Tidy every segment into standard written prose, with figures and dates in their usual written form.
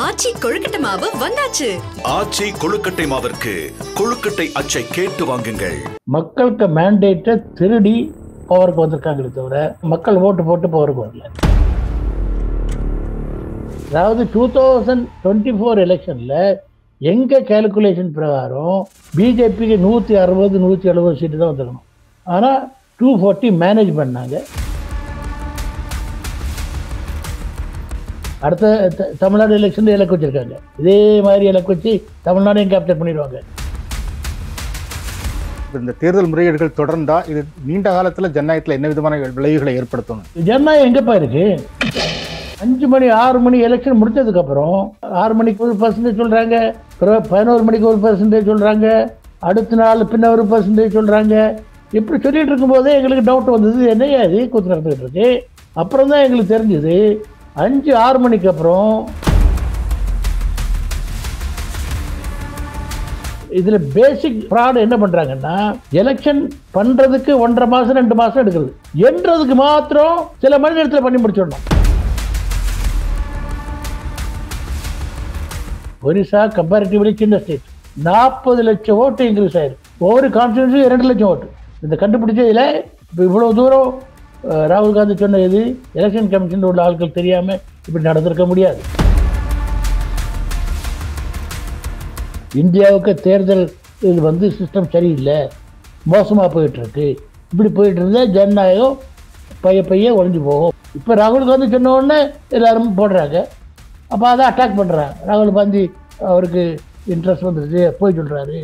ஆச்சி கொழுக்கட்டை மாவு வந்தாச்சு. ஆச்சி கொழுக்கட்டை மாவிற்கு கொழுக்கட்டை அச்சை கேட்டு வாங்குங்கள். மக்களுக்கு மேண்டேட்டை திருடி பவருக்கு வந்திருக்காங்களே தவிர மக்கள் ஓட்டு போட்டு பவருக்கு வரல. அதாவது 2024 எலெக்ஷன்ல எங்க கேல்குலேஷன் பிரகாரம் பிஜேபிக்கு 160 170 சீட்டு தான் வந்துருக்கணும். ஆனா 240 மேனேஜ் பண்ணாங்க. அடுத்த தமிழ்நாடு எலெக்ஷன் இலக்கு வச்சிருக்காங்க. இதே மாதிரி இலக்கு வச்சு தமிழ்நாடையும் கேப்சர் பண்ணிடுவாங்க. இந்த தேர்தல் முறைகேடுகள் தொடர்ந்தா இது நீண்ட காலத்துல ஜனநாயகத்துல என்ன விதமான விளைவுகளை ஏற்படுத்தும்? ஜனநாயகம் எங்கப்பா இருக்கு? 5 மணி 6 மணி எலெக்ஷன் முடிச்சதுக்கு அப்புறம் 6 மணிக்கு 1% சொல்றாங்க, 11 மணிக்கு 1% சொல்றாங்க, அடுத்த நாள் பின்ன 1% சொல்றாங்க. இப்படி சொல்லிட்டு இருக்கும் போதே எங்களுக்கு டவுட் வந்தது, என்னையா இது கூத்து நடந்துகிட்டு இருக்கு. அப்புறம் தான் எங்களுக்கு தெரிஞ்சது 5-6 மணிக்கு அப்புறம் இதுல பேசிக் ஃப்ராட் என்ன பண்றாங்கன்னா, எலெக்ஷன் பண்றதுக்கு 1.5 மாசம் 2 மாசம் எடுக்கிறது, என்றதுக்கு மாத்திரம் சில மணி நேரத்தில் பண்ணி முடிச்சிடணும். ஒரிசா கம்பேரிட்டிவ்லி சின்ன ஸ்டேட், 40 லட்சம் ஓட்டு இன்க்ரீஸ் ஆயிருக்கு. ஒவ்வொரு கான்ஸ்டியூன்சியும் 2 லட்சம் ஓட்டு. இந்த கண்டுபிடிச்சதுல இப்போ இவ்வளவு தூரம் ராகுல் காந்தி சொன்ன இது எலெக்ஷன் கமிஷன் உள்ள ஆட்கள் தெரியாம இப்படி நடந்திருக்க முடியாது. இந்தியாவுக்கு தேர்தல் இது சிஸ்டம் சரியில்லை, மோசமாக போயிட்டு இருக்கு. இப்படி போயிட்டு இருந்தா ஜனநாயகம் பைய ஒழிஞ்சு போகும். இப்போ ராகுல் காந்தி சொன்ன உடனே எல்லாரும் போடுறாங்க. அப்போ அதை அட்டாக் பண்ணுறாங்க. ராகுல் காந்தி அவருக்கு இன்ட்ரெஸ்ட் வந்துருச்சு போய் சொல்கிறாரு.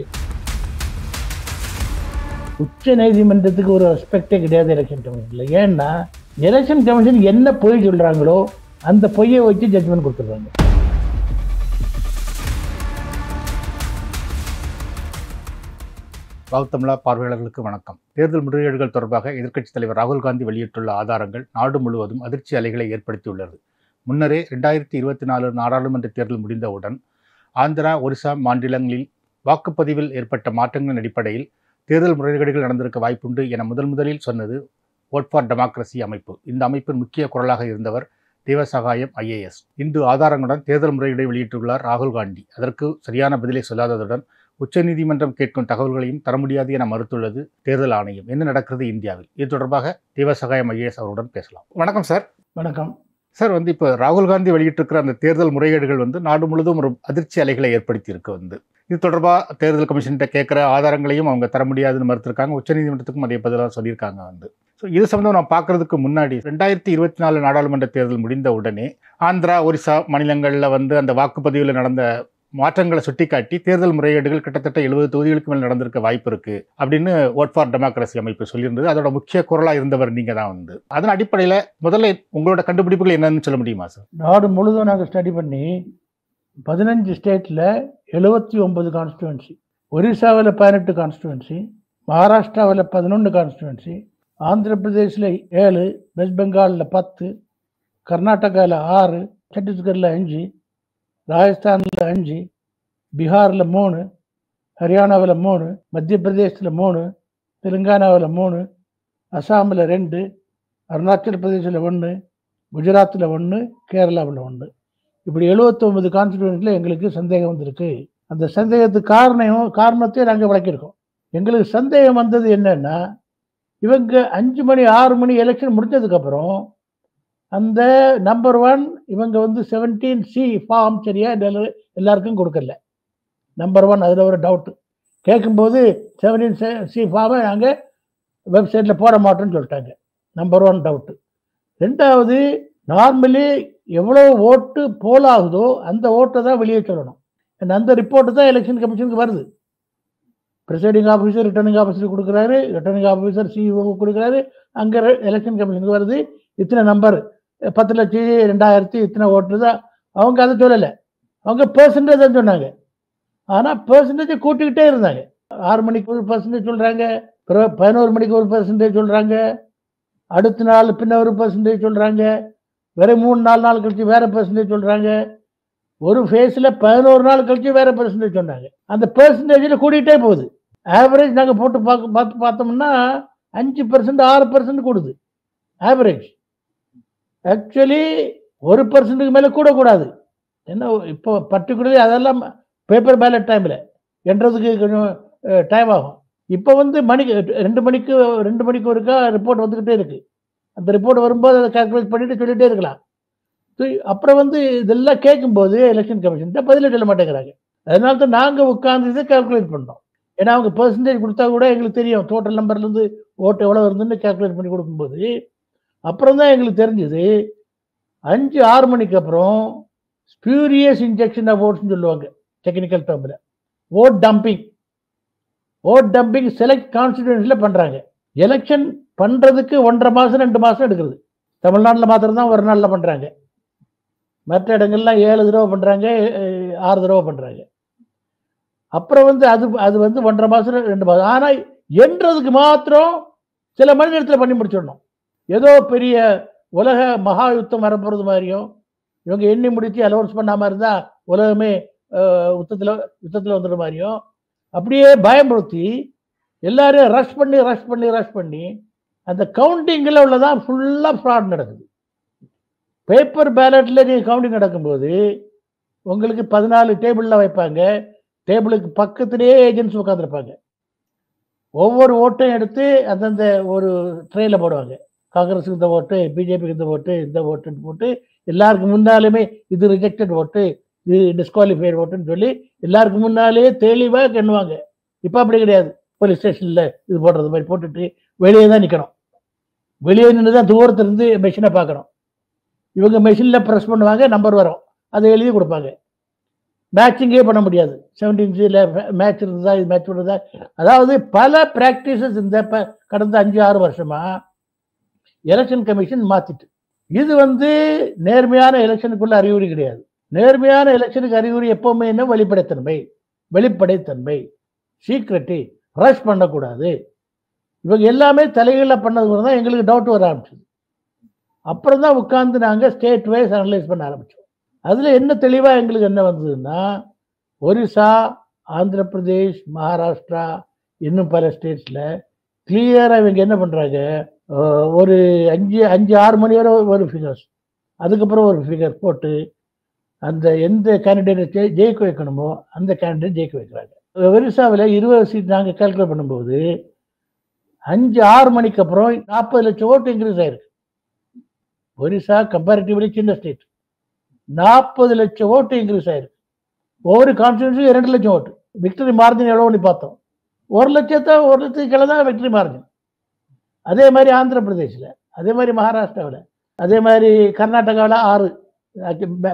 உச்ச நீதிமன்றத்துக்கு ஒரு ரெஸ்பெக்டே கிடையாது எலெக்ஷன் கமிஷனில். ஏன்னா எலெக்ஷன் கமிஷன் என்ன பொய் சொல்கிறாங்களோ அந்த பொய்யை வச்சு ஜட்ஜ்மெண்ட் கொடுத்துருவாங்க. தமிழா பார்வையாளர்களுக்கு வணக்கம். தேர்தல் முறைகேடுகள் தொடர்பாக எதிர்க்கட்சித் தலைவர் ராகுல் காந்தி வெளியிட்டுள்ள ஆதாரங்கள் நாடு முழுவதும் அதிர்ச்சி அலைகளை ஏற்படுத்தியுள்ளது. முன்னரே 2024 நாடாளுமன்ற தேர்தல் முடிந்தவுடன் ஆந்திரா, ஒரிசா மாநிலங்களில் வாக்குப்பதிவில் ஏற்பட்ட மாற்றங்களின் அடிப்படையில் தேர்தல் முறைகேடுகள் நடந்திருக்க வாய்ப்புண்டு என முதலில் சொன்னது ஓட் ஃபார் டெமோக்ரஸி அமைப்பு. இந்த அமைப்பின் முக்கிய குரலாக இருந்தவர் தேவசகாயம் IAS. இன்று ஆதாரங்களுடன் தேர்தல் முறைகேடை வெளியிட்டுள்ளார் ராகுல் காந்தி. அதற்கு சரியான பதிலை சொல்லாததுடன் உச்சநீதிமன்றம் கேட்கும் தகவல்களையும் தர முடியாது என மறுத்துள்ளது தேர்தல் ஆணையம். என்ன நடக்கிறது இந்தியாவில்? இது தொடர்பாக தேவசகாயம் IAS அவருடன் பேசலாம். வணக்கம் சார். வணக்கம் சார். இப்போ ராகுல் காந்தி வெளியிட்டிருக்கிற அந்த தேர்தல் முறைகேடுகள் நாடு முழுவதும் ஒரு அதிர்ச்சி அலைகளை ஏற்படுத்தி இருக்கு. இது தொடர்பாக தேர்தல் கமிஷன்கிட்ட கேட்குற ஆதாரங்களையும் அவங்க தர முடியாதுன்னு மறுத்திருக்காங்க. உச்சநீதிமன்றத்துக்கும் அதே பதிலாக சொல்லியிருக்காங்க. ஸோ இது சம்பந்தம் நான் பார்க்கறதுக்கு முன்னாடி 2024 நாடாளுமன்ற தேர்தல் முடிந்த உடனே ஆந்திரா, ஒரிசா மாநிலங்களில் அந்த வாக்குப்பதிவில் நடந்த மாற்றங்களை சுட்டிக்காட்டி தேர்தல் முறைகேடுகள் கிட்டத்தட்ட 70 தொகுதிகளுக்கு மேல் நடந்திருக்க வாய்ப்பு இருக்கு அப்படின்னு ஓட் ஃபார் டெமோக்ரஸி அமைப்பு சொல்லியிருந்தது. அதோட முக்கிய குரலா இருந்தவர் நீங்க தான். அதன் அடிப்படையில் முதல்ல உங்களோட கண்டுபிடிப்புகள் என்னன்னு சொல்ல முடியுமா சார்? நாடு முழுதும் நாங்கள் ஸ்டடி பண்ணி 15 ஸ்டேட்டில் 79 கான்ஸ்டிடுவன்சி, ஒரிசாவில் 18 கான்ஸ்டிடுவன்சி, மகாராஷ்டிராவில் 11 கான்ஸ்டிடுவன்சி, ஆந்திர பிரதேசில் 7, வெஸ்ட் பெங்காலில் 10, கர்நாடகாவில் 6, சத்தீஸ்கரில் 5, ராஜஸ்தானில் 5, பீகாரில் 3, ஹரியானாவில் 3, மத்திய பிரதேசத்தில் 3, தெலுங்கானாவில் 3, அசாமில் 2, அருணாச்சல பிரதேசில் 1, குஜராத்தில் 1, கேரளாவில் 1. இப்படி 79 கான்ஸ்டிடுவன்சியில் எங்களுக்கு சந்தேகம் வந்திருக்கு. அந்த சந்தேகத்துக்கு காரணத்தையும் நாங்கள் விளக்கியிருக்கோம். எங்களுக்கு சந்தேகம் வந்தது என்னன்னா, இவங்க 5 மணி 6 மணி எலெக்ஷன் முடிஞ்சதுக்கப்புறம் அந்த நம்பர் 1 இவங்க 17C ஃபார்ம் சரியா எல்லாருக்கும் கொடுக்கல. நம்பர் 1 அதில் ஒரு டவுட்டு கேட்கும்போது 17C ஃபார்மை நாங்கள் வெப்சைட்டில் போட மாட்டோம்னு சொல்லிட்டாங்க. Number 1 doubt. 2வது, நார்மலி எவ்வளோ ஓட்டு போல் ஆகுதோ அந்த ஓட்டை தான் வெளியே சொல்லணும். அந்த ரிப்போர்ட்டு தான் எலெக்ஷன் கமிஷனுக்கு வருது. ப்ரிசைடிங் ஆஃபீஸர் ரிட்டர்னிங் ஆஃபீஸருக்கு கொடுக்குறாரு, ரிட்டர்னிங் ஆஃபீஸர் CEO கொடுக்குறாரு, அங்கே எலெக்ஷன் கமிஷனுக்கு வருது. இத்தனை நம்பர் 10 லட்சம் 2000 இத்தனை ஓட்டு தான். அவங்க அதை சொல்லலை, அவங்க பெர்சன்டேஜ் தான் சொன்னாங்க. ஆனால் பெர்சன்டேஜை கூட்டிக்கிட்டே இருந்தாங்க. 6 மணிக்கு 1% சொல்கிறாங்க, 11 மணிக்கு 1% சொல்கிறாங்க, அடுத்த நாள் பின்ன 1% சொல்கிறாங்க, வேற 3-4 நாள் கழிச்சு வேற பெர்சன்டேஜ் சொல்கிறாங்க. ஒரு ஃபேஸில் 11 நாள் கழிச்சு வேற பெர்சன்டேஜ் சொன்னாங்க. அந்த பெர்சன்டேஜில் கூட்டிகிட்டே போகுது. ஆவரேஜ் நாங்கள் போட்டு பார்த்தோம்னா 5%, 6% கூடுது ஆவரேஜ். ஆக்சுவலி 1%க்கு மேலே கூடக்கூடாது. என்ன இப்போ பர்டிகுலர்லி அதெல்லாம் பேப்பர் பேலட் டைமில் என்றதுக்கு கொஞ்சம் டைம் ஆகும். இப்போ வந்து மணிக்கு 2 மணிக்கு ஒருக்கா ரிப்போர்ட் வந்துக்கிட்டே இருக்கு. அந்த ரிப்போர்ட் வரும்போது அதை கால்குலேட் பண்ணிட்டு சொல்லிட்டே இருக்கலாம். அப்புறம் வந்து இதெல்லாம் கேட்கும்போது எலெக்ஷன் கமிஷன் பதில் சொல்ல மாட்டேங்கிறாங்க. அதனால தான் நாங்கள் உட்கார்ந்து இதை கால்குலேட் பண்ணோம். ஏன்னா அவங்க பெர்சன்டேஜ் கொடுத்தா கூட எங்களுக்கு தெரியும் டோட்டல் நம்பர்லேருந்து ஓட்டு எவ்வளோ இருந்துன்னு கால்குலேட் பண்ணி கொடுக்கும்போது அப்புறம் தான் எங்களுக்கு தெரிஞ்சுது 5-6 மணிக்கு அப்புறம் ஸ்பியூரியஸ் இன்ஜெக்ஷன் ஆஃப் ஓட்ஸ்ன்னு சொல்லுவாங்க டெக்னிக்கல் டேர்மில். ஓட் டம்பிங் செலக்ட் கான்ஸ்டிடியூன்சியில் பண்ணுறாங்க. எலெக்ஷன் பண்ணுறதுக்கு 1.5 மாதம் 2 மாதம் எடுக்கிறது. தமிழ்நாட்டில் மாத்திரம்தான் ஒரு நாளில் பண்ணுறாங்க. மற்ற இடங்கள்லாம் 7 தடவை பண்ணுறாங்க, 6 தடவை பண்ணுறாங்க. அப்புறம் வந்து அது வந்து 1.5 மாதம் 2 மாதம். ஆனால் என்றதுக்கு மாத்திரம் சில மணி நேரத்தில் பண்ணி முடிச்சிடணும். ஏதோ பெரிய உலக மகா யுத்தம் வரப்போகிறது மாதிரியும் இவங்க எண்ணி முடித்து அலௌன்ஸ் பண்ணாமல் இருந்தால் உலகமே யுத்தத்தில் வந்துடுற மாதிரியும் அப்படியே பயமுறுத்தி எல்லாரையும் ரஷ் பண்ணி அந்த கவுண்டிங்கில் உள்ளதான் ஃபுல்லாக ஃப்ராட் நடக்குது. பேப்பர் பேலட்டில் நீங்கள் கவுண்டிங் நடக்கும்போது உங்களுக்கு 14 டேபிளில் வைப்பாங்க. டேபிளுக்கு பக்கத்திலேயே ஏஜென்ட்ஸ் உட்காந்துருப்பாங்க. ஒவ்வொரு ஓட்டையும் எடுத்து அந்தந்த ஒரு ட்ரேயில் போடுவாங்க. காங்கிரஸுக்கு இந்த ஓட்டு, பிஜேபிக்கு இந்த ஓட்டுன்னு போட்டு எல்லாருக்கும் முன்னாலுமே இது ரிஜெக்டட் ஓட்டு, இது டிஸ்குவாலிஃபைடு ஓட்டுன்னு சொல்லி எல்லாருக்கும் முன்னாலேயே தெளிவாக எண்ணுவாங்க. இப்போ அப்படி கிடையாது. போலீஸ் ஸ்டேஷனில் இது போடுறது மாதிரி போட்டுட்டு வெளியே தான் நிற்கணும். வெளியே நின்று தான் தூரத்துலேருந்து மெஷினை பார்க்கணும். இவங்க மெஷினில் ப்ரெஸ் பண்ணுவாங்க, நம்பர் வரும், அதை எழுதி கொடுப்பாங்க. மேட்சிங்கே பண்ண முடியாது. 17 மேட்ச் இருந்ததா, இது மேட்ச் விடுறதா, அதாவது பல ப்ராக்டிசஸ் இந்த கடந்த 5-6 வருஷமா எலெக்ஷன் கமிஷன் மாற்றிட்டு. இது வந்து நேர்மையான எலெக்ஷனுக்குள்ள அறிகுறி கிடையாது. நேர்மையான எலெக்ஷனுக்கு அறிகுறி எப்பவுமே என்ன? வெளிப்படைத்தன்மை, சீக்ரெட்டி, ரஷ் பண்ணக்கூடாது. இவங்க எல்லாமே தலைகளில் பண்ணது தான் எங்களுக்கு டவுட் வர ஆரம்பிச்சது. அப்புறம் தான் உட்கார்ந்து நாங்கள் ஸ்டேட் வைஸ் அனலைஸ் பண்ண ஆரம்பித்தோம். அதில் என்ன தெளிவாக எங்களுக்கு என்ன வந்ததுன்னா, ஒரிசா, ஆந்திர பிரதேஷ், மகாராஷ்டிரா, இன்னும் பல ஸ்டேட்ஸில் கிளியராக இவங்க என்ன பண்ணுறாங்க, ஒரு 5-6 மணி வரை ஒரு ஃபிகர்ஸ், அதுக்கப்புறம் ஒரு ஃபிகர் போட்டு அந்த எந்த கேண்டிடேட்டை ஜெயிக்க வைக்கணுமோ அந்த கேண்டிடேட் ஜெயிக்க வைக்கிறாங்க. ஒரிசாவில் 20 சீட் நாங்கள் கால்குலேட் பண்ணும்போது 5-6 மணிக்கு அப்புறம் 40 லட்சம் ஓட்டு இன்க்ரீஸ் ஆயிருக்கு. ஒரிசா கம்பேரிட்டிவ்லி சின்ன ஸ்டேட், 40 லட்சம் ஓட்டு இன்க்ரீஸ் ஆயிருக்கு. ஒவ்வொரு கான்ஸ்டிடியூன்சியும் 2 லட்சம் ஓட்டு. விக்டரி மார்ஜின் எவ்வளோன்னு பார்த்தோம். 1 லட்சத்துக்கு கீழே தான் விக்டரி மார்ஜின். அதே மாதிரி ஆந்திர பிரதேசில், அதே மாதிரி மகாராஷ்டிராவில், அதே மாதிரி கர்நாடகாவில் 6,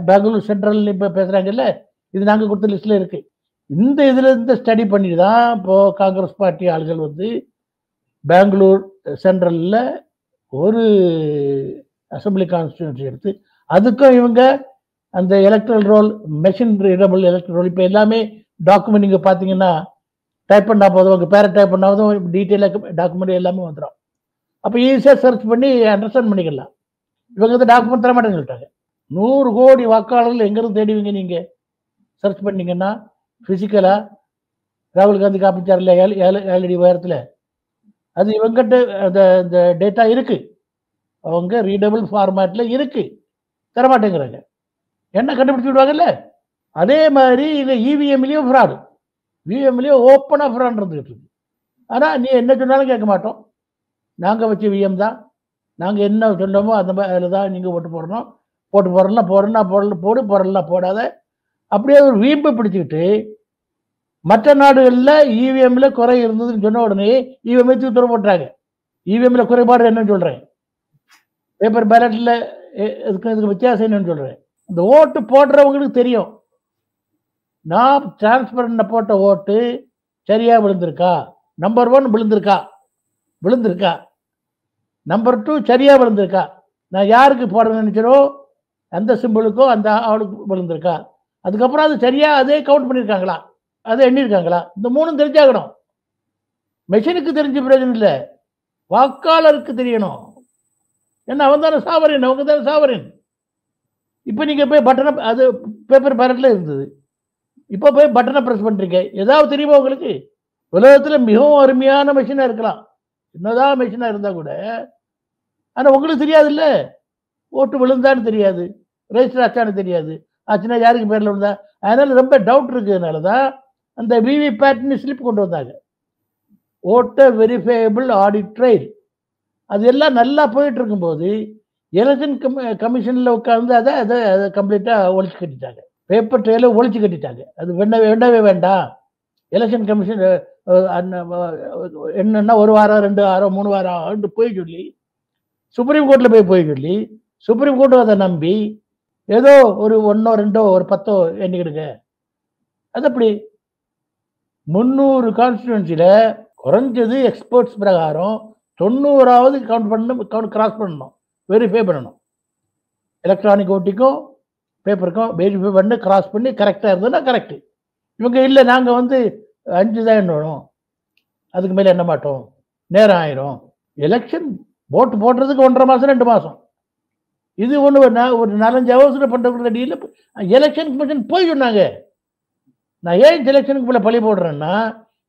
பெங்களூர் சென்ட்ரல் இப்போ பேசுகிறாங்கல்ல, இது நாங்கள் கொடுத்த லிஸ்ட்டில் இருக்குது. இந்த இதில் இருந்து ஸ்டடி பண்ணிட்டு தான் இப்போது காங்கிரஸ் பார்ட்டி ஆளுகள் வந்து பெங்களூர் சென்ட்ரலில் ஒரு அசம்பிளி கான்ஸ்டிடியூன்சி எடுத்து அதுக்கும் இவங்க அந்த electoral role, machine readable electoral role, இப்போ எல்லாமே டாக்குமெண்ட் நீங்கள் பார்த்தீங்கன்னா டைப் பண்ணால் போதும், உங்கள் பேரை டைப் பண்ணாலும் டீட்டெயிலாக டாக்குமெண்ட் எல்லாமே வந்துடும். அப்போ ஈஸியாக சர்ச் பண்ணி அண்டர்ஸ்டாண்ட் பண்ணிக்கலாம். இவங்க வந்து டாக்குமெண்ட் தர மாட்டேன்னு சொல்லிட்டாங்க. 100 கோடி வாக்காளர்கள் எங்கேருந்து தேடுவீங்க நீங்கள்? சர்ச் பண்ணிங்கன்னா ஃபிசிக்கலாக ராகுல் காந்தி காப்பிச்சாரில் 7 அடி உயரத்தில் அது இவங்ககிட்ட அந்த டேட்டா இருக்குது. அவங்க ரீடபிள் ஃபார்மேட்டில் இருக்குது, தரமாட்டேங்கிறாங்க. என்ன கண்டுபிடிச்சி விடுவாங்கல்ல. அதே மாதிரி இது இவிஎம்லேயும் ஃப்ராடு, விஎம்லேயும் ஓப்பனாக ஃப்ராட் இருந்துகிட்டு இருக்கு. ஆனால் நீ என்ன சொன்னாலும் கேட்க மாட்டோம், நாங்கள் வச்ச விஎம் தான், நாங்கள் என்ன சொன்னோமோ அந்த மாதிரி அதில் தான் நீங்கள் ஓட்டு போடணும், போடலாம் போடாத, அப்படியே ஒரு வீம்பை பிடிச்சிக்கிட்டு மற்ற நாடுகளில் இவிஎம்மில் குறை இருந்ததுன்னு சொன்ன உடனே இவிஎம்ஐ தூர போட்டுறாங்க. இவிஎம்மில் குறைபாடு என்னன்னு சொல்கிறேன், பேப்பர் பேலட்டில் இதுக்கு வித்தியாசம் என்னன்னு சொல்கிறேன். இந்த ஓட்டு போடுறவங்களுக்கு தெரியும், நான் டிரான்ஸ்பரண்ட் போட்ட ஓட்டு சரியாக விழுந்திருக்கா, நம்பர் 1 விழுந்திருக்கா, நம்பர் 2 சரியாக விழுந்திருக்கா, நான் யாருக்கு போட நினைச்சனோ அந்த சிம்பிளுக்கோ அந்த ஆளுக்கு விழுந்திருக்கா, அதுக்கப்புறம் அது சரியாக அதே கவுண்ட் பண்ணியிருக்காங்களா, அதை எண்ணியிருக்காங்களா, இந்த 3 தெரிஞ்சாகணும். மெஷினுக்கு தெரிஞ்ச பிரயோஜனம் இல்லை, வாக்காளருக்கு தெரியணும். ஏன்னா அவன் தானே சாவரின், அவங்க தானே சாவரின். இப்போ நீங்கள் போய் பட்டனை, அது பேப்பர் பேலட்டில் இருந்தது, இப்போ போய் பட்டனை ப்ரெஸ் பண்ணுறீங்க, ஏதாவது தெரியுமா உங்களுக்கு? உலகத்தில் மிகவும் அருமையான மெஷினாக இருக்கலாம், என்னதான் மெஷினாக இருந்தால் கூட, ஆனால் உங்களுக்கு தெரியாது இல்லை, ஓட்டு விழுந்தான்னு தெரியாது, ரெஜிஸ்டர் ஆச்சான்னு தெரியாது, ஆச்சுன்னா யாருக்கு பேரில் விழுந்தா, அதனால ரொம்ப டவுட் இருக்கிறதுனால தான் அந்த விவிபேட்னு ஸ்லிப் கொண்டு வந்தாங்க. Voter verifiable audit trail. அது எல்லாம் நல்லா போயிட்டு இருக்கும்போது எலெக்ஷன் கமிஷனில் உட்காந்து அதை அதை அதை கம்ப்ளீட்டாக ஒழிச்சு கட்டிட்டாங்க. பேப்பர் ட்ரெயில ஒழிச்சு கட்டிட்டாங்க. அது வேண்டவே வேண்டாம். எலெக்ஷன் கமிஷன் என்னன்னா 1 வாரம் 2 வாரம் 3 வாரம் போய் சொல்லி சுப்ரீம் கோர்ட்டில் போய் சொல்லி சுப்ரீம் கோர்ட்டும் அதை நம்பி ஏதோ ஒரு 1 2 ஒரு 10 எண்ணிக்கிடுங்க. அது அப்படி 300 கான்ஸ்டிடுவன்சியில் குறைஞ்சது எக்ஸ்பர்ட்ஸ் பிரகாரம் 90ஆவது கிராஸ் பண்ணணும், வெரிஃபை பண்ணணும். எலக்ட்ரானிக் ஓட்டிக்கும் பேப்பருக்கும் வெரிஃபை பண்ணி கிராஸ் பண்ணி கரெக்டாக இருந்ததுன்னா கரெக்டு. இவங்க இல்லை, நாங்கள் 5 தான் எண்ணணும், அதுக்கு மேலே எண்ண மாட்டோம், நேரம் ஆயிரும். எலெக்ஷன் ஓட்டு போடுறதுக்கு 1.5 மாதம் 2 மாதம். இது ஒன்று ஒரு 4-5 ஹவர்ஸில் பண்ணுற டீலில் எலெக்ஷன் கமிஷன் போய் சொன்னாங்க. நான் ஏன் எலெக்ஷனுக்கு போல பழி போடுறேன்னா,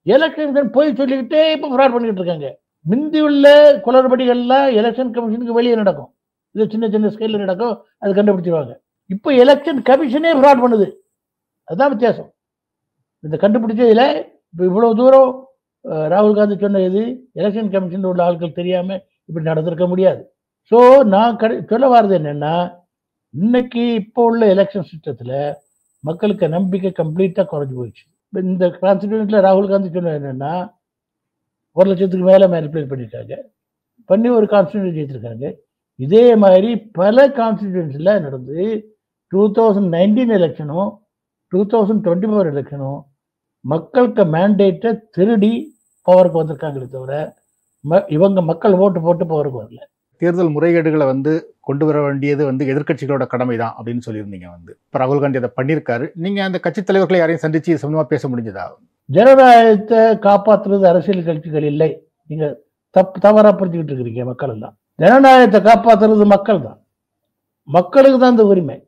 எலெக்ஷன் கமிஷன் போய் சொல்லிக்கிட்டே இப்போ ஃப்ராட் பண்ணிக்கிட்டு இருக்காங்க. முந்தி உள்ள குளறுபடிகள்லாம் எலெக்ஷன் கமிஷனுக்கு வெளியே நடக்கும், இது சின்ன சின்ன ஸ்கேலில் நடக்கும், அது கண்டுபிடிச்சிருவாங்க. இப்போ எலெக்ஷன் கமிஷனே ஃப்ராட் பண்ணுது, அதுதான் வித்தியாசம். இந்த கண்டுபிடிச்சதில் இப்போ இவ்வளோ தூரம் ராகுல் காந்தி சொன்ன இது எலெக்ஷன் கமிஷன் உள்ள ஆட்கள் தெரியாமல் இப்படி நடந்திருக்க முடியாது. ஸோ நான் சொல்ல வர்றது என்னென்னா, இன்னைக்கு இப்போ உள்ள எலெக்ஷன் சிஸ்டத்தில் மக்களுக்கு நம்பிக்கை கம்ப்ளீட்டாக குறைஞ்சி போயிடுச்சு. இந்த கான்ஸ்டிடியூன்ஸில் ராகுல் காந்தி சொன்னது என்னென்னா, 1 லட்சத்துக்கு மேலே மேனிபுலேட் பண்ணியிருக்காங்க, பண்ணி ஒரு கான்ஸ்டிடியூன்சி ஜெயிச்சிருக்காங்க. இதே மாதிரி பல கான்ஸ்டிடியூன்ஸில் நடந்து 2019 எலெக்ஷனும் 2024 எலெக்ஷனும் மக்களுக்கு மேண்டேட்டை திருடி பவருக்கு வந்திருக்காங்களே தவிர இவங்க மக்கள் ஓட்டு போட்டு பவருக்கு வரல. தேர்தல் முறைகேடுகளை கொண்டு வர வேண்டியது எதிர்க்கட்சிகளோட கடமை தான் அப்படின்னு சொல்லியிருந்தீங்க. இப்போ ராகுல் காந்தி அதை பண்ணியிருக்காரு. நீங்கள் அந்த கட்சி தலைவர்களை யாரையும் சந்திச்சு சமூகமாக பேச முடிஞ்சதா? ஜனநாயகத்தை காப்பாற்றுறது அரசியல் கட்சிகள் இல்லை, நீங்கள் தவறாக புரிஞ்சுக்கிட்டு இருக்கிறீங்க. மக்கள் எல்லாம் ஜனநாயகத்தை காப்பாற்றுறது மக்கள் தான், மக்களுக்கு தான் இந்த உரிமை.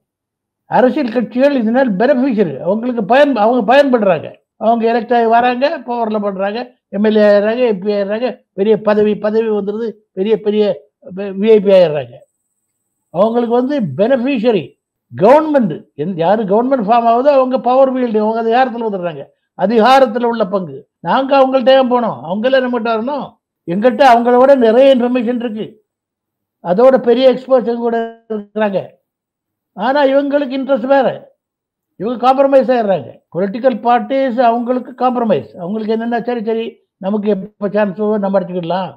அரசியல் கட்சிகள் இதனால் பெனிஃபிஷியரி, அவங்களுக்கு அவங்க பயன்படுறாங்க. அவங்க எலெக்ட் ஆகி வராங்க, பவரில் பண்ணுறாங்க, எம்எல்ஏ ஆயிடுறாங்க, எம்பி ஆயிடுறாங்க, பெரிய பதவி வந்துடுது, பெரிய பெரிய விஐபி ஆயிடுறாங்க. அவங்களுக்கு பெனிஃபிஷியரி கவர்மெண்ட். யார் கவர்மெண்ட் ஃபார்ம் ஆகுதோ அவங்க பவர் வீல்டு, அவங்க அதிகாரத்தில் வந்துடுறாங்க, அதிகாரத்தில் உள்ள பங்கு. நாங்கள் அவங்கள்ட்ட ஏன் போனோம், அவங்களே நம்மகிட்ட வரணும். எங்கிட்ட அவங்களோட நிறைய இன்ஃபர்மேஷன் இருக்கு, அதோட பெரிய எக்ஸ்பர்ட்ஸ் கூட இருக்கிறாங்க. ஆனால் இவங்களுக்கு இன்ட்ரெஸ்ட் வேறு, இவங்க காம்ப்ரமைஸ் ஆகிடுறாங்க. பொலிட்டிக்கல் பார்ட்டிஸ் அவங்களுக்கு காம்ப்ரமைஸ். அவங்களுக்கு என்னென்னா, சரி நமக்கு எப்போ சான்ஸ் நம்ம அடிச்சுக்கிடலாம்,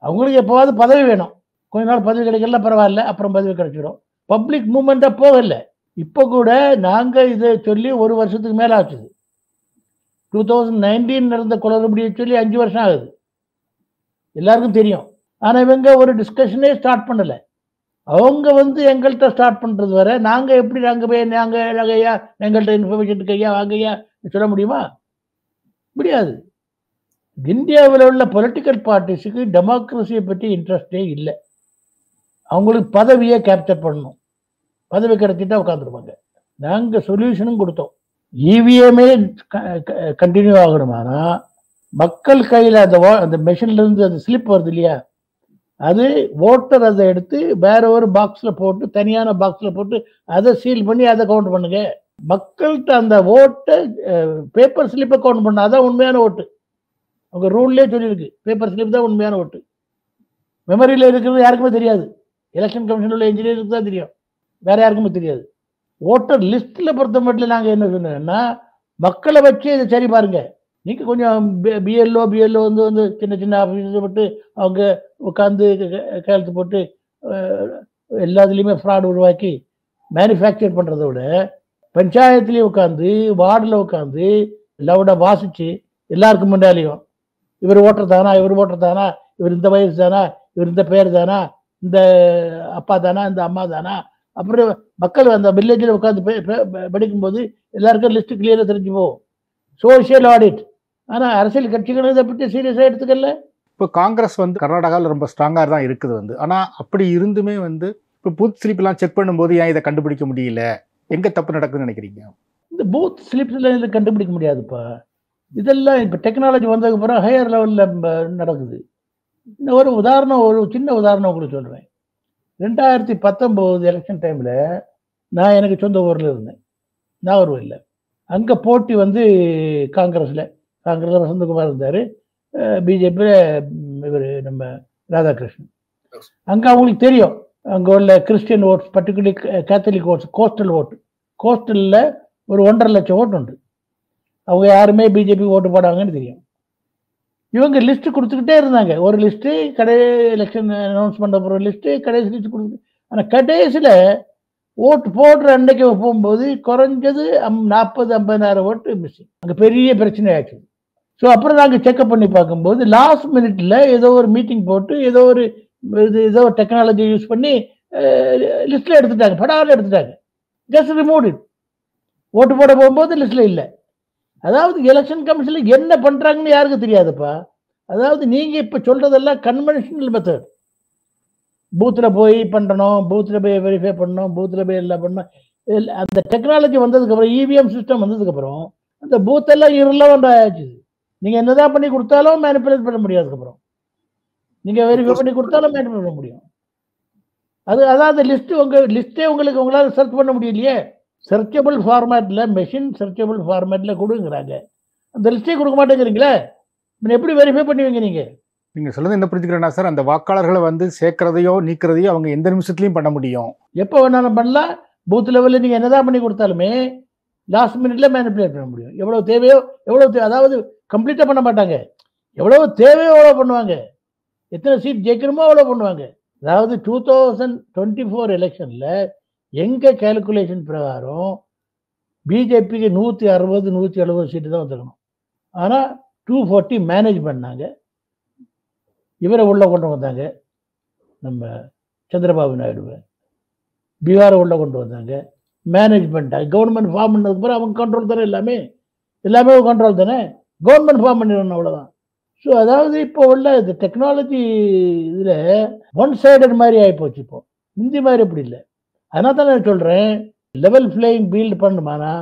அவங்களுக்கு எப்போவாது பதவி வேணும். கொஞ்ச நாள் பதவி கிடைக்கல பரவாயில்ல, அப்புறம் பதவி கிடைச்சிடும். பப்ளிக் மூவ்மெண்ட்டாக போகல. இப்போ கூட நாங்கள் இதை சொல்லி 1 வருஷத்துக்கு மேலே ஆச்சு. 2019 நடந்த குளறுபடியை சொல்லி 5 வருஷம் ஆகுது, எல்லாருக்கும் தெரியும். ஆனால் இவங்க ஒரு டிஸ்கஷனே ஸ்டார்ட் பண்ணலை. அவங்க எங்கள்கிட்ட ஸ்டார்ட் பண்ணுறது வர நாங்கள் எப்படி போய் நாங்கள் ஐயா எங்கள்கிட்ட இன்ஃபர்மேஷன் இருக்கு ஐயா வாங்க ஐயா சொல்ல முடியுமா? முடியாது. இந்தியாவில் உள்ள பொலிட்டிக்கல் பார்ட்டிஸுக்கு டெமோக்ரஸியை பற்றி இன்ட்ரெஸ்டே இல்லை. அவங்களுக்கு பதவியை கேப்சர் பண்ணணும், பதவி கிடைச்சிட்டா உட்காந்துருப்பாங்க. நாங்கள் சொல்யூஷனும் கொடுத்தோம். இவிஎம்ஏ கண்டினியூ ஆகணுமானா மக்கள் கையில் அந்த மெஷின்லேருந்து அந்த ஸ்லிப் வருது இல்லையா, அது ஓட்டர் அதை எடுத்து வேற ஒரு பாக்ஸில் போட்டு, தனியான பாக்ஸில் போட்டு அதை சீல் பண்ணி அதை கவுண்ட் பண்ணுங்க. மக்கள்கிட்ட அந்த ஓட்டை பேப்பர் ஸ்லிப்பை கவுண்ட் பண்ணாதான் உண்மையான ஓட்டு. அவங்க ரூல்லே சொல்லியிருக்கு, பேப்பர் ஸ்லிப் தான் உண்மையான ஓட்டு. மெமரியில் இருக்கிறது யாருக்குமே தெரியாது, எலெக்ஷன் கமிஷன் உள்ள இன்ஜினியருக்கு தான் தெரியும், வேற யாருக்குமே தெரியாது. ஓட்டர் லிஸ்ட்டில் பொறுத்த மட்டும் நாங்கள் என்ன சொன்னோம்னா, மக்களை வச்சு இதை சரி பாருங்க. நீங்கள் கொஞ்சம் பிஎல்ஓ சின்ன சின்ன ஆஃபீஸை போட்டு அவங்க உட்காந்து கையெழுத்து போட்டு எல்லாத்துலேயுமே ஃப்ராட் உருவாக்கி மேனுஃபேக்சர் பண்ணுறத விட, பஞ்சாயத்துலேயும் உட்காந்து வார்டில் உட்காந்து லவுடாக வாசித்து எல்லாருக்கும் முன்னாலேயும் இவர் ஓட்டர் தானா, இவர் இந்த வயசு தானா, இவர் இந்த பேர் தானா, இந்த அப்பா தானா, இந்த அம்மா தானா, அப்புறம் மக்கள் அந்த வில்லேஜில் உட்காந்து படிக்கும்போது எல்லாருக்கும் லிஸ்ட்டு கிளியராக தெரிஞ்சு போகும். Social audit. ஆனால் அரசியல் கட்சிகள் இதை பற்றி சீரியஸாக எடுத்துக்கல. இப்போ காங்கிரஸ் கர்நாடகாவில் ரொம்ப ஸ்ட்ராங்காக தான் இருக்குது. ஆனால் அப்படி இருந்துமே இப்போ பூத் ஸ்லிப்லாம் செக் பண்ணும்போது ஏன் இதை கண்டுபிடிக்க முடியல, எங்கே தப்பு நடக்குதுன்னு நினைக்கிறீங்க? இந்த பூத் ஸ்லிப்ஸில் இதை கண்டுபிடிக்க முடியாதுப்பா. இதெல்லாம் இப்போ டெக்னாலஜி வந்ததுக்கு அப்புறம் ஹையர் லெவலில் நடக்குது. இன்னும் ஒரு சின்ன உதாரணம் உங்களுக்கு சொல்கிறேன். 2019 எலெக்ஷன் டைமில் நான் எனக்கு சொந்த ஊரில் இருந்தேன், நாகர்கோவிலில். அங்கே போட்டி வந்து காங்கிரஸில் வசந்தகுமார் இருந்தார், பிஜேபியில் இவர் நம்ம ராதாகிருஷ்ணன். அங்கே அவங்களுக்கு தெரியும் அங்கே உள்ள Christian votes, particularly Catholic votes, கோஸ்டலில் ஒரு 1.5 லட்சம் ஓட்டு உண்டு. அவங்க யாருமே பிஜேபி ஓட்டு போடாங்கன்னு தெரியும். இவங்க லிஸ்ட்டு கொடுத்துக்கிட்டே இருந்தாங்க. ஒரு லிஸ்ட்டு எலெக்ஷன் அனௌன்ஸ் பண்ண போகிற லிஸ்ட்டு, கடைசி லிஸ்ட்டு கொடுத்து. ஆனால் கடைசியில் ஓட்டு போடுற அன்னைக்கு போகும்போது குறைஞ்சது 40-50,000 ஓட்டு மிஸ்ஸிங். அங்கே பெரிய பிரச்சனை ஆச்சு. ஸோ அப்புறம் நாங்கள் செக்அப் பண்ணி பார்க்கும்போது லாஸ்ட் மினிட்ல ஏதோ ஒரு மீட்டிங் போட்டு ஏதோ ஒரு டெக்னாலஜி யூஸ் பண்ணி லிஸ்ட்டில் எடுத்துட்டாங்க, படாவில் எடுத்துட்டாங்க. Just remove it. ஓட்டு போட போகும்போது லிஸ்ட்டில் இல்லை. அதாவது எலெக்ஷன் கமிஷனில் என்ன பண்ணுறாங்கன்னு யாருக்கு தெரியாதுப்பா. அதாவது நீங்கள் இப்போ சொல்கிறதெல்லாம் கன்வென்ஷனல் மெத்தட். பூத்தில் போய் பண்ணணும், பூத்தில் போய் வெரிஃபை பண்ணணும், பூத்தில் போய் எல்லாம் பண்ணணும். அந்த டெக்னாலஜி வந்ததுக்கப்புறம், இவிஎம் சிஸ்டம் வந்ததுக்கப்புறம் அந்த பூத்தெல்லாம் இரலவெண்ட் ஆச்சு. நீங்கள் என்னதான் பண்ணி கொடுத்தாலும் மேனிப்புலேட் பண்ண முடியாது. அதுக்கப்புறம் நீங்கள் வெரிஃபை பண்ணி கொடுத்தாலும் மேனிப்புலேட் பண்ண முடியும். அதாவது லிஸ்ட்டு லிஸ்ட்டே உங்களால் சர்ச் பண்ண முடியலையே. சர்ச்சபிள் ஃபார்மேட்டில், மெஷின் சர்ச்சபிள் ஃபார்மேட்டில் கொடுங்கிறாங்க. அந்த லிஸ்ட்டே கொடுக்க மாட்டேங்கிறீங்களே, எப்படி வெரிஃபை பண்ணுவீங்க நீங்கள்? நீங்கள் சொல்லுறது என்ன புரிஞ்சுக்கிறேன்னா சார், அந்த வாக்காளர்களை வந்து சேர்க்கறதையோ நீக்கிறதையோ அவங்க எந்த நிமிஷத்துலையும் பண்ண முடியும், எப்போ வேணாலும் பண்ணலாம். பூத் லெவலில் நீங்கள் என்னதான் பண்ணி கொடுத்தாலுமே லாஸ்ட் மினிட்ல மேனிப்புலேட் பண்ண முடியும். எவ்வளோ தேவையோ அதாவது கம்ப்ளீட்டாக பண்ண மாட்டாங்க. எவ்வளோ தேவையோ அவ்வளோ பண்ணுவாங்க. எத்தனை சீட் ஜெயிக்கணுமோ அவ்வளோ பண்ணுவாங்க. அதாவது 2024 எலெக்ஷனில் எங்கள் கேல்குலேஷன் பிரகாரம் பிஜேபிக்கு 160-170 சீட்டு தான் வந்துருக்கணும். ஆனால் 240 மேனேஜ் பண்ணாங்க. இவரை உள்ள கொண்டு வந்தாங்க, நம்ம சந்திரபாபு நாயுடுவை. பீகாரை உள்ள கொண்டு வந்தாங்க, மேனேஜ் பண்ணிட்டாங்க. கவர்மெண்ட் ஃபார்ம் பண்ணதுக்கப்புறம் அவங்க கண்ட்ரோல் தானே, எல்லாமே கண்ட்ரோல் தானே. கவர்மெண்ட் ஃபார்ம் பண்ணிடணும், அவ்வளோதான். ஸோ அதாவது இப்போ உள்ள இந்த டெக்னாலஜி இதில் ஒன் சைடட் மாதிரி ஆகிப்போச்சு. இப்போ முந்தி மாதிரி இப்படி இல்லை. அதனால தான் நான் சொல்கிறேன், லெவல் பிளேயிங் ஃபீல்டு பண்ணணுமானா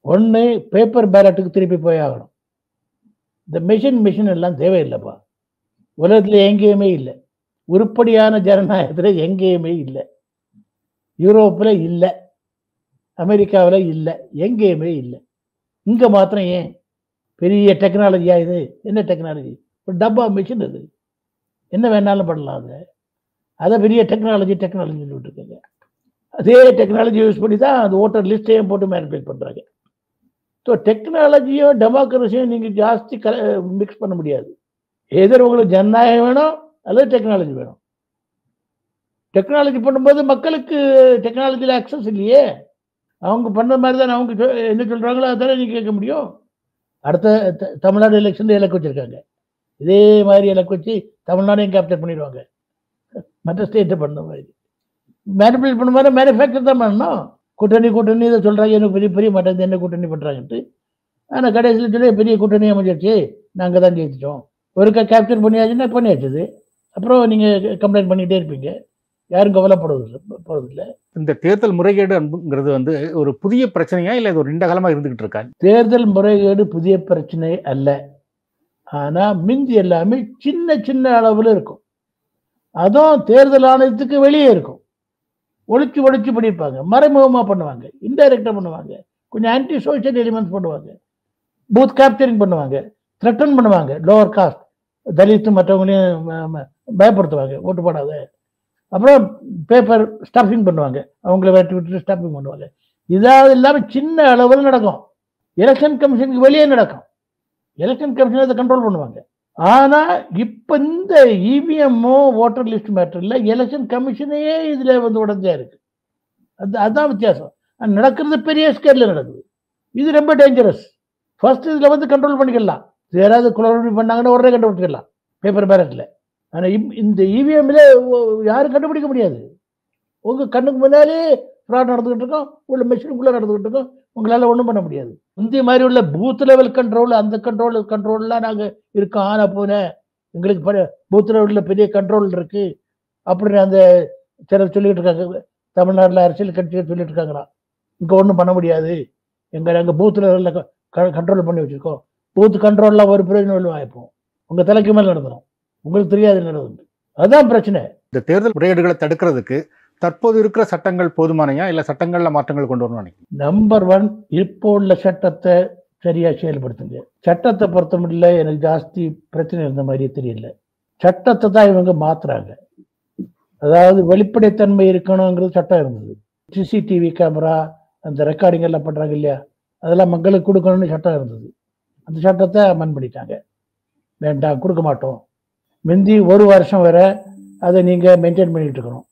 ஒன்று பேப்பர் பேலட்டுக்கு திருப்பி போய் ஆகணும். இந்த மிஷின் எல்லாம் தேவையில்லைப்பா. உலகத்தில் எங்கேயுமே இல்லை. உருப்படியான ஜனநாயகத்தில் எங்கேயுமே இல்லை. யூரோப்பில் இல்லை, அமெரிக்காவில் இல்லை, எங்கேயுமே இல்லை. இங்கே மாத்திரம் ஏன்? பெரிய டெக்னாலஜியா இது? என்ன டெக்னாலஜி? ஒரு டப்பா மிஷின், அது என்ன வேணாலும் பண்ணலாம். அதை பெரிய டெக்னாலஜி சொல்லிட்டு இருக்காங்க. அதே டெக்னாலஜி யூஸ் பண்ணி தான் அந்த ஓட்டர் லிஸ்ட்டையும் போட்டு மேனிபுலேட் பண்ணுறாங்க. ஸோ டெக்னாலஜியும் டெமோக்ரஸியும் நீங்கள் ஜாஸ்தி மிக்ஸ் பண்ண முடியாது. எதிர் உங்களுக்கு ஜனநாயகம் வேணும் அல்லது டெக்னாலஜி வேணும். டெக்னாலஜி பண்ணும்போது மக்களுக்கு டெக்னாலஜியில் அக்சஸ் இல்லையே. அவங்க பண்ண மாதிரி தானே அவங்க என்ன சொல்கிறாங்களோ அதானே நீங்கள் கேட்க முடியும். அடுத்த தமிழ்நாடு எலெக்ஷனில் இலக்கு வச்சுருக்காங்க. இதே மாதிரி இலக்கு வச்சு தமிழ்நாடையும் கேப்சர் பண்ணிடுவாங்க. மற்ற ஸ்டேட்டை பண்ண மாதிரி மேனிபுலேட் பண்ண மாதிரி மேனுஃபேக்சர் தான் பண்ணணும். கூட்டணி இதை சொல்கிறாங்க, எனக்கு பெரிய மாட்டேங்குது என்ன கூட்டணி பண்ணுறாங்கன்ட்டு. ஆனால் கடைசியில் சொல்லி பெரிய கூட்டணி அமைஞ்சிருச்சு, நாங்கள் தான் ஜெயிச்சிட்டோம். ஒருக்கா கேப்சர் பண்ணியாச்சுன்னா பண்ணியாச்சுது. அப்புறம் நீங்கள் கம்ப்ளைண்ட் பண்ணிகிட்டே இருப்பீங்க, யாரும் போகிறதில்லை. இந்த தேர்தல் முறைகேடுங்கிறது வந்து ஒரு புதிய பிரச்சனையா இல்லை இது ஒரு நீண்ட காலமாக இருந்துகிட்டு இருக்கா? தேர்தல் முறைகேடு புதிய பிரச்சனை அல்ல. ஆனால் மிந்தி எல்லாமே சின்ன அளவில் இருக்கும். அதுவும் தேர்தல் ஆணையத்துக்கு வெளியே இருக்கும். ஒழிச்சு பண்ணியிருப்பாங்க, மறைமுகமாக பண்ணுவாங்க, இன்டைரக்டாக பண்ணுவாங்க, கொஞ்சம் ஆன்டி சோஷியல் எலிமெண்ட்ஸ் பண்ணுவாங்க, பூத் கேப்சரிங் பண்ணுவாங்க, த்ரெட்டன் பண்ணுவாங்க, லோவர் காஸ்ட் தலித்து மற்றவங்களையும் பயப்படுத்துவாங்க ஓட்டு போடாத. அப்புறம் பேப்பர் ஸ்டஃபிங் பண்ணுவாங்க, அவங்கள விட்டு ஸ்டஃபிங் பண்ணுவாங்க. இதாவது இல்லாமல் சின்ன அளவில் நடக்கும். எலெக்ஷன் கமிஷனுக்கு வெளியே நடக்கும். எலெக்ஷன் கமிஷன் அதை கண்ட்ரோல் பண்ணுவாங்க. ஆனால் இப்போ இந்த இவிஎம்மோ ஓட்டர் லிஸ்ட் மேட்டரில் எலெக்ஷன் கமிஷனையே இதில் வந்து உடஞ்சா இருக்கு. அதுதான் வித்தியாசம். நடக்கிறது பெரிய ஸ்கேலில் நடக்குது. இது ரொம்ப டேஞ்சரஸ். ஃபர்ஸ்ட் இதில் வந்து கண்ட்ரோல் பண்ணிக்கலாம். யாராவது குளறுபடி பண்ணாங்கன்னா உடனே கண்டுபிடிச்சிக்கலாம் பேப்பர் பேலட்டில். ஆனால் இந்த இவிஎம்ல யாரும் கண்டுபிடிக்க முடியாது. உங்கள் கண்ணுக்கு முன்னாலே ஃப்ராட் நடந்துக்கிட்டு இருக்கோம், உள்ள மெஷினுக்குள்ளே நடந்துக்கிட்டு இருக்கோம், உங்களால் ஒன்றும் பண்ண முடியாது. இந்த மாதிரி உள்ள பூத் லெவல் கண்ட்ரோல், அந்த கண்ட்ரோல்லாம் நாங்கள் இருக்கோம். ஆனால் போனேன் எங்களுக்கு பூத் லெவலில் பெரிய கண்ட்ரோல் இருக்குது அப்படின்னு அந்த சிலர் சொல்லிக்கிட்டு இருக்காங்க. தமிழ்நாட்டில் அரசியல் கட்சிகள் சொல்லிட்டு இருக்காங்களா, இங்கே ஒன்றும் பண்ண முடியாது, நாங்கள் பூத் லெவலில் கண்ட்ரோல் பண்ணி வச்சுருக்கோம். பூத் கண்ட்ரோலில் ஒரு பிரயோஜனம் வாய்ப்போம், உங்கள் தலைக்கு மேலே நடந்துடும், உங்களுக்கு தெரியாது நடந்து. அதுதான் பிரச்சனை. இந்த தேர்தல் முறைகேடுகளை தடுக்கிறதுக்கு தற்போது இருக்கிற சட்டங்கள் போதுமானையா இல்லை சட்டங்களில் மாற்றங்கள் கொண்டு வரணும்னு நினைக்கிறேன்? நம்பர் 1, இப்போ உள்ள சட்டத்தை சரியா செயல்படுத்துங்க. சட்டத்தை பொறுத்த முடியல எனக்கு ஜாஸ்தி பிரச்சனை இருந்த மாதிரியே தெரியல. சட்டத்தை தான் இவங்க மாத்துறாங்க. அதாவது வெளிப்படைத்தன்மை இருக்கணுங்கிறது சட்டம் இருந்தது. சிசிடிவி கேமரா அந்த ரெக்கார்டிங் எல்லாம் பண்றாங்க இல்லையா, அதெல்லாம் மக்களுக்கு கொடுக்கணும்னு சட்டம் இருந்தது. அந்த சட்டத்தை அமெண்ட் பண்ணிட்டாங்க. வேண்டாம், கொடுக்க மாட்டோம். முந்தி 1 வருஷம் வரை அதை நீங்கள் மெயின்டைன் பண்ணிட்டு இருக்கணும்.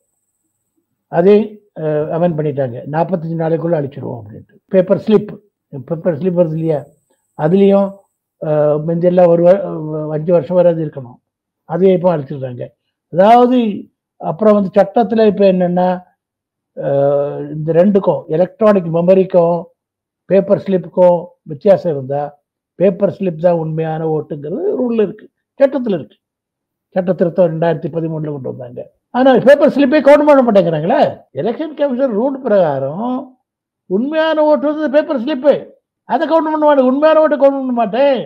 அதே அமெண்ட் பண்ணிட்டாங்க. 45 நாளைக்குள்ளே அழிச்சிடுவோம் அப்படின்ட்டு. பேப்பர் ஸ்லிப் வருது இல்லையா, அதுலேயும் முந்தியெல்லாம் 5 வருஷம் வரை அது இருக்கணும். அதையும் இப்போ அழிச்சிடுறாங்க. அதாவது அப்புறம் வந்து சட்டத்தில் இப்போ என்னென்னா இந்த ரெண்டுக்கும் எலக்ட்ரானிக் மெமரிக்கும் பேப்பர் ஸ்லிப்புக்கும் வித்தியாசம் இருந்தால் பேப்பர் ஸ்லிப் தான் உண்மையான ஓட்டுங்கிறது ரூலில் இருக்குது, சட்டத்தில் இருக்குது. சட்ட திருத்தம் 2013 கொண்டு வந்தாங்க. ஆனால் பேப்பர் ஸ்லிப்பே கவுண்ட் பண்ண மாட்டேங்கிறாங்களே. எலெக்ஷன் கமிஷன் ரூல் பிரகாரம் உண்மையான ஓட்டு வந்து பேப்பர் ஸ்லிப்பு, அதை கவுண்ட் பண்ண மாட்டேன். உண்மையான ஓட்டை கவுண்ட் பண்ண மாட்டேன்.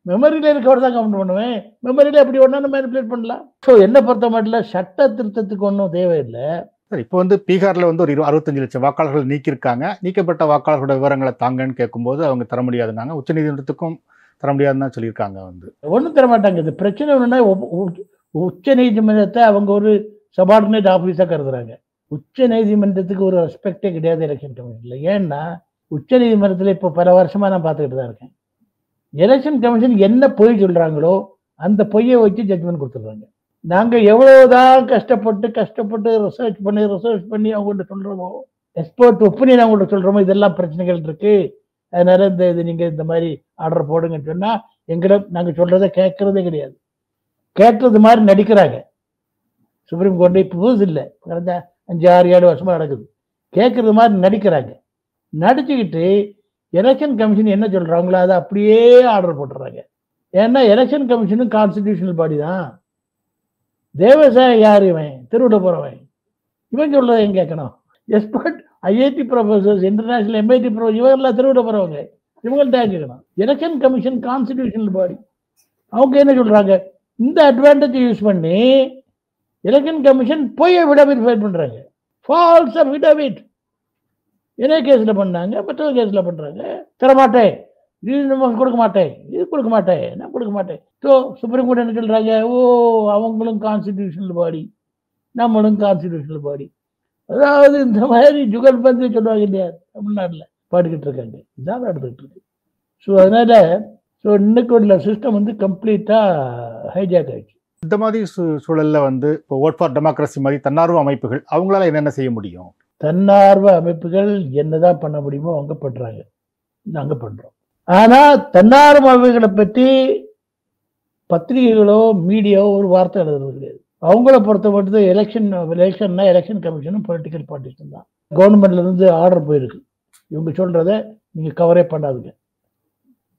மெமரியில் இருக்கவர் தான் கவுண்ட் பண்ணுவேன். மெமரியில் எப்படி ஒன்றாலும் மேனிப்புலேட் பண்ணலாம். ஸோ என்னை பொறுத்த மட்டும் சட்ட திருத்தத்துக்கு ஒன்றும் தேவையில்லை. சார், இப்போ வந்து பீகாரில் வந்து ஒரு 65 லட்சம் வாக்காளர்கள் நீக்கியிருக்காங்க. நீக்கப்பட்ட வாக்காளர்களோட விவரங்களை தாங்கன்னு கேட்கும்போது அவங்க தர முடியாதுன்னாங்க. உச்சநீதிமன்றத்துக்கும் தர முடியாதுன்னு தான் சொல்லியிருக்காங்க. வந்து ஒன்றும் தர மாட்டாங்க. இது பிரச்சனை ஒன்றுனா உச்ச நீதிமன்றத்தை அவங்க ஒரு சபார்டினேட் ஆஃபீஸாக கருதுறாங்க. உச்ச நீதிமன்றத்துக்கு ஒரு ரெஸ்பெக்டே கிடையாது எலெக்ஷன் கமிஷனில். ஏன்னா உச்ச நீதிமன்றத்தில் இப்போ பல வருஷமாக நான் பார்த்துக்கிட்டு தான் இருக்கேன். எலெக்ஷன் கமிஷன் என்ன பொய் சொல்கிறாங்களோ அந்த பொய்யை வச்சு ஜட்ஜ்மெண்ட் கொடுத்துட்றாங்க. நாங்கள் எவ்வளோதான் கஷ்டப்பட்டு ரிசர்ச் பண்ணி அவங்கள்ட்ட சொல்கிறோமோ, எக்ஸ்பர்ட் ஒப்பீனியன் அவங்கள்ட்ட சொல்கிறோமோ, இதெல்லாம் பிரச்சனைகள் இருக்குது, அதனால இது நீங்கள் இந்த மாதிரி ஆர்டர் போடுங்கன்னு சொன்னால் நாங்கள் சொல்கிறத கேட்கறதே கிடையாது. கேட்கறது மாதிரி நடிக்கிறாங்க. சுப்ரீம் கோர்ட்டு இப்போ புதுசு இல்லை, கடந்த 5-6-7 வருஷமாக நடக்குது. கேட்கறது மாதிரி நடிக்கிறாங்க. நடிச்சுக்கிட்டு எலெக்ஷன் கமிஷன் என்ன சொல்கிறாங்களோ அதை அப்படியே ஆர்டர் போட்டுறாங்க. ஏன்னா எலெக்ஷன் கமிஷனும் கான்ஸ்டிடியூஷனல் பாடி தான். தேவசாயம் யார்? இவன் தெருவில் போகிறவன். இவன் சொல்கிறத எங்க கேட்கணும்? Expert IIT professors, international MIT professor, இவங்கெல்லாம் தெருவில் போகிறவங்க, இவங்கள்ட்ட கேட்கணும். எலெக்ஷன் கமிஷன் கான்ஸ்டிடியூஷனல் பாடி. அவங்க என்ன சொல்கிறாங்க? இந்த அட்வான்டேஜை யூஸ் பண்ணி எலெக்ஷன் கமிஷன் போய் அஃபிடவிட் ஃபைல் பண்ணுறாங்க. ஃபால்ஸ் அஃபிடவிட் என்ன கேஸில் பண்ணாங்க, மற்ற கேஸில் பண்ணுறாங்க. தரமாட்டேன், இது நம்ம கொடுக்க மாட்டேன், இது கொடுக்க மாட்டேன், நான் கொடுக்க மாட்டேன். ஸோ சுப்ரீம் கோர்ட் என்ன சொல்கிறாங்க? அவங்களும் கான்ஸ்டிடியூஷனல் பாடி, நம்மளும் கான்ஸ்டிடியூஷனல் பாடி. அதாவது இந்த மாதிரி ஜுகல் பந்து சொல்லுவாங்க இல்லையா, தமிழ்நாட்டில் பாடிக்கிட்டு இருக்காங்க. இதான் நடந்துகிட்டு இருக்கு. ஸோ அதனால் இன்னைக்கு உள்ள சிஸ்டம் வந்து கம்ப்ளீட்டாக ஹைஜாக் ஆகிடுச்சு. இந்த மாதிரி சூழலில் வந்து இப்போ ஓட் ஃபார் டெமோக்ரஸி மாதிரி தன்னார்வ அமைப்புகள் அவங்களால என்னென்ன செய்ய முடியும்? தன்னார்வ அமைப்புகள் என்னதான் பண்ண முடியுமோ அவங்க பண்ணுறாங்க, நாங்கள் பண்ணுறோம். ஆனால் தன்னார்வ அமைப்புகளை பற்றி பத்திரிகைகளோ மீடியாவோ ஒரு வார்த்தை எழுதுறது கிடையாது. அவங்கள பொறுத்த மட்டும் எலெக்ஷன்னா எலெக்ஷன் கமிஷனும் பொலிட்டிக்கல் பார்ட்டிஸும் தான். கவர்மெண்ட்லேருந்து ஆர்டர் போயிருக்கு, இவங்க சொல்கிறத நீங்கள் கவரே பண்ணாதுங்க,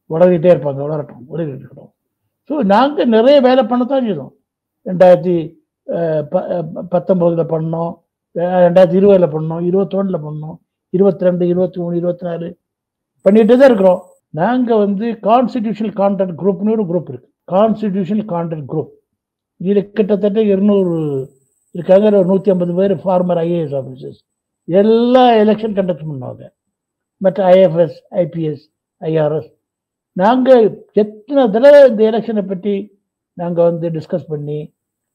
வளர்கிட்டே இருப்பாங்க, வளரட்டும். ஸோ நாங்கள் நிறைய வேலை பண்ணத்தான் செய்தோம். 2019 பண்ணோம், 2020 பண்ணோம், 21 பண்ணோம், 22, 23, 24 பண்ணிகிட்டே தான் இருக்கிறோம். நாங்கள் வந்து கான்ஸ்டிடியூஷனல் கான்டென்ட் குரூப்னு ஒரு குரூப் இருக்குது. கான்ஸ்டிடியூஷனல் கான்டென்ட் குரூப் இதில் கிட்டத்தட்ட 200 இருக்காங்க. ஒரு 150 பேர் ஃபார்மர் ஐஏஎஸ் ஆஃபீஸர்ஸ், எல்லாம் எலெக்ஷன் கண்டக்ட் பண்ணுவாங்க. மற்ற ஐஎஃப்எஸ், ஐபிஎஸ், ஐஆர்எஸ். நாங்கள் எத்தனை தடவை இந்த எலெக்ஷனை பற்றி நாங்கள் வந்து டிஸ்கஸ் பண்ணி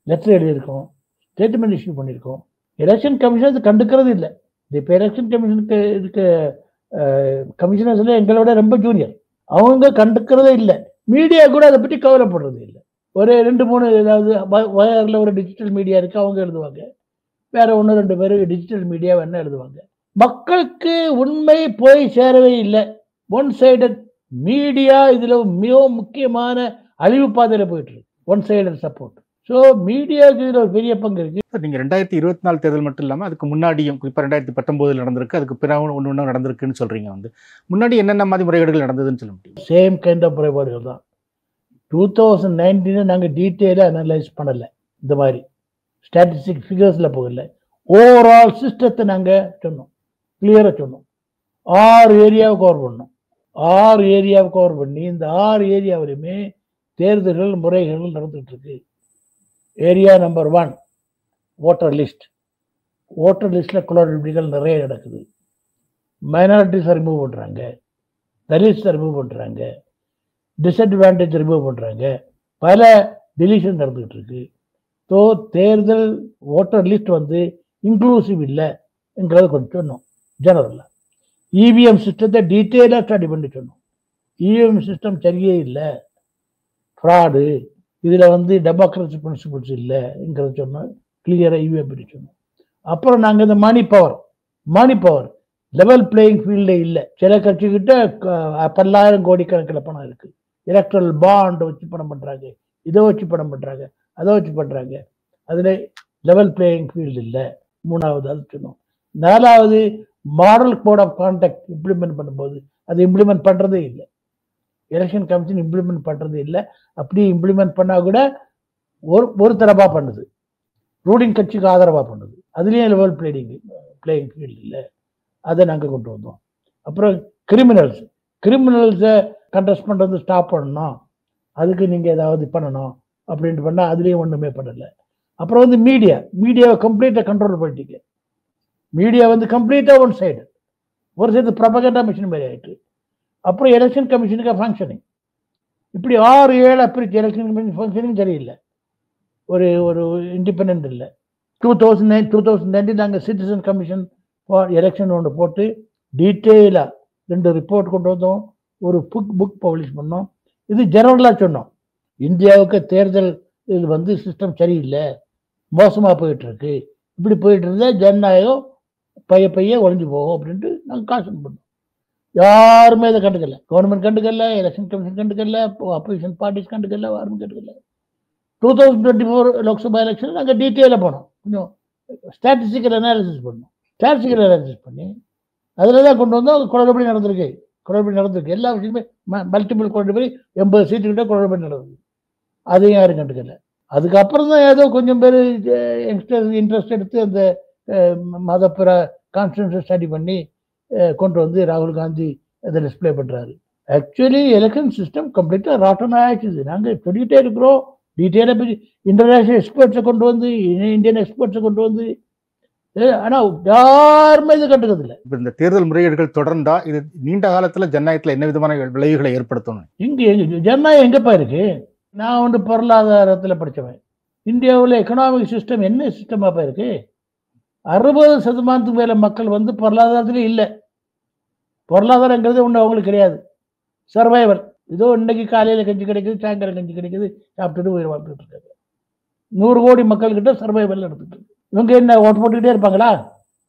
லெட்டர் எழுதியிருக்கோம், ஸ்டேட்மெண்ட் இஷ்யூ பண்ணியிருக்கோம். எலெக்ஷன் கமிஷன் அது கண்டுக்கிறது இல்லை. இப்போ எலெக்ஷன் கமிஷனுக்கு இருக்க கமிஷனர்ஸில் எங்களோட ரொம்ப ஜூனியர், அவங்க கண்டுக்கிறதே இல்லை. மீடியா கூட அதை பற்றி கவலைப்படுறது இல்லை. ஒரு 2-3 ஏதாவது வயரில் ஒரு டிஜிட்டல் மீடியா இருக்குது, அவங்க எழுதுவாங்க. வேற 1-2 பேர் டிஜிட்டல் மீடியா வேணா எழுதுவாங்க. மக்களுக்கு உண்மை போய் சேரவே இல்லை. ஒன் சைடட் மீடியா இதில் மிக முக்கியமான அழிவு பாதையில் போயிட்டு இருக்கு. One sided support. ஸோ மீடியாவுக்கு இதில் ஒரு பெரிய பங்கு இருக்கு. நீங்கள் 2024 தேர்தல் மட்டும் இல்லாமல் அதுக்கு முன்னாடியும் இப்போ 2019 நடந்திருக்கு, அதுக்கு பிறகு ஒன்று நடந்திருக்குன்னு சொல்றீங்க. வந்து முன்னாடி என்னென்ன மாதிரி முறைகேடுகள் நடந்ததுன்னு சொல்ல முடியும்? சேம் கைண்ட் ஆஃப் முறைப்பாடுகள் தான். 2019 நாங்கள் டீட்டெயிலாக அனலைஸ் பண்ணலை. இந்த மாதிரி ஸ்டாட்டிஸ்டிக் ஃபிகர்ஸில் போகல. ஓவரால் சிஸ்டத்தை நாங்கள் சொன்னோம், கிளியராக சொன்னோம். 6 ஏரியாவை கவர் பண்ணோம். 6 ஏரியாவை கவர் பண்ணி இந்த 6 ஏரியாவிலுமே தேர்தல்கள் முறைகள் நடந்துகிட்டு இருக்கு. Area number 1 voter list, voter லிஸ்ட்டில் குளறுபடிகள் நிறைய நடக்குது. மைனாரிட்டிஸை ரிமூவ் பண்ணுறாங்க, தலித்ஸை ரிமூவ் பண்ணுறாங்க, டிஸ்அட்வான்டேஜ் ரிமூவ் பண்ணுறாங்க, பல டிலீஷன் நடந்துகிட்டு இருக்கு. ஸோ தேர்தல் ஓட்டர் லிஸ்ட் வந்து இன்க்ளூசிவ் இல்லைங்கிறத கொஞ்சம் சொன்னோம். ஜெனரலாக இவிஎம் சிஸ்டத்தை டீட்டெயிலாக ஸ்டடி பண்ணி சொன்னோம். இவிஎம் சிஸ்டம் சரியே இல்லை, ஃப்ராடு, இதில் வந்து டெமோக்ரஸி பிரின்சிபிள்ஸ் இல்லைங்கிறத சொன்னோம். கிளியராக இவிஎம் பற்றி சொன்னோம். அப்புறம் நாங்கள் இந்த மணி பவர் லெவல் பிளேயிங் ஃபீல்டே இல்லை. சில கட்சிக்கிட்ட 10,000 கோடி கணக்கில் பணம் இருக்குது. எலக்ட்ரல் பாண்ட் வச்சு பணம் பண்ணுறாங்க, இதை வச்சு பணம் பண்ணுறாங்க, அதை வச்சு பண்ணுறாங்க. அதில் லெவல் பிளேயிங் ஃபீல்டு இல்லை. 3வது அது சொன்னோம். 4வது model code of contact implement பண்ணும்போது அது இம்ப்ளிமெண்ட் பண்ணுறதே இல்லை. எலெக்ஷன் கமிஷன் இம்ப்ளிமெண்ட் பண்ணுறது இல்லை. அப்படி இம்ப்ளிமெண்ட் பண்ணால் கூட ஒரு தரப்பாக பண்ணுது, ரூலிங் கட்சிக்கு ஆதரவாக பண்ணுது. அதுலேயும் லெவல் பிளேயிங் ஃபீல்டு இல்லை. அதை நாங்கள் கொண்டு வந்தோம். அப்புறம் கிரிமினல்ஸை கண்டஸ்ட் பண்ணுறது ஸ்டாப் பண்ணணும், அதுக்கு நீங்கள் ஏதாவது பண்ணணும் அப்படின்ட்டு பண்ணால் அதுலேயும் ஒன்றுமே பண்ணலை. அப்புறம் வந்து மீடியாவை கம்ப்ளீட்டாக கண்ட்ரோல் பண்ணிட்டீங்க. மீடியா வந்து கம்ப்ளீட்டாக ஒரு சைடு ப்ரொபகண்டா மிஷின் மாதிரி ஆகிட்டு. அப்புறம் எலெக்ஷன் கமிஷனுக்கு ஃபங்க்ஷனிங் இப்படி 6-7 அப்பிரிச்சு எலெக்ஷன் கமிஷன் ஃபங்க்ஷனிங் சரியில்லை, ஒரு இண்டிபெண்ட் இல்லை. 2019 நாங்கள் சிட்டிசன் கமிஷன் ஃபார் எலெக்ஷன் ஒன்று போட்டு டீட்டெயிலாக 2 ரிப்போர்ட் கொண்டு வந்தோம், ஒரு புக் பப்ளிஷ் பண்ணோம். இது ஜெனரலாக சொன்னோம். இந்தியாவுக்கு தேர்தல் இது வந்து சிஸ்டம் சரியில்லை, மோசமாக போயிட்டுருக்கு. இப்படி போயிட்டு இருந்தால் ஜனநாயகம் பைய ஒழிஞ்சு போகும் அப்படின்ட்டு நாங்கள் காஷன் பண்ணோம். யாருமே இதை கண்டுக்கல. கவர்மெண்ட் கண்டுக்கல, எலெக்ஷன் கமிஷன் கண்டுக்கல, அப்போசிஷன் பார்ட்டிஸ் கண்டுக்கல, யாருமே கண்டுக்கல. 2024 லோக்சபா எலெக்ஷன் நாங்கள் டீட்டெயிலாக போனோம். கொஞ்சம் ஸ்டாட்டிஸ்டிக்கல் அனாலிசிஸ் பண்ணி அதில் தான் கொண்டு வந்தோம். குளறுபடி நடந்திருக்கு. எல்லா விஷயமே மல்டிபிள் குளறுபடி, 80 சீட்டுக்கிட்ட குளறுபடி நடந்தது. அதையும் யாரும் கண்டுக்கல. அதுக்கப்புறம் தான் ஏதோ கொஞ்சம் பேர் யங்ஸ்டர்ஸ் இன்ட்ரெஸ்ட் எடுத்து அந்த மதப்புற கான்ஸ்டிடியூஷன் ஸ்டடி பண்ணி கொண்டு வந்து ராகுல் காந்தி அதை டிஸ்பிளே பண்ணுறாரு. ஆக்சுவலி எலெக்ஷன் சிஸ்டம் கம்ப்ளீட்டாக ராட்டன் ஆகிடுச்சு. நாங்கள் சொல்லிகிட்டே இருக்கிறோம். டீட்டெயிலாக போய் இன்டர்நேஷ்னல் எக்ஸ்பர்ட்ஸை கொண்டு வந்து, இந்தியன் எக்ஸ்பர்ட்ஸை கொண்டு வந்து, ஆனால் யாருமே இது கண்டுக்கிறதில்லை. இப்போ இந்த தேர்தல் முறைகேடுகள் தொடர்ந்தா இது நீண்ட காலத்தில் ஜனநாயகத்தில் என்ன விதமான விளைவுகளை ஏற்படுத்தணும்? இங்கே ஜனநாயகம் எங்கேப்பா இருக்கு? நான் வந்து பொருளாதாரத்தில் படித்தவன். இந்தியாவில் எக்கனாமிக் சிஸ்டம் என்ன சிஸ்டமாப்பா இருக்கு? 60% மேலே மக்கள் வந்து பொருளாதாரத்திலே இல்லை. பொருளாதாரங்கிறது ஒன்று அவங்களுக்கு கிடையாது. சர்வைவல். ஏதோ இன்னைக்கு காலையில் கஞ்சி கிடைக்குது, சாயங்காலம் கஞ்சி கிடைக்குது, சாப்பிட்டுட்டு உயிர் வாழ்ந்துட்டு இருக்காங்க. 100 கோடி மக்கள்கிட்ட சர்வைவல் நடந்துட்டு இருக்கு. இவங்க என்ன ஓட்டு போட்டுக்கிட்டே இருப்பாங்களா?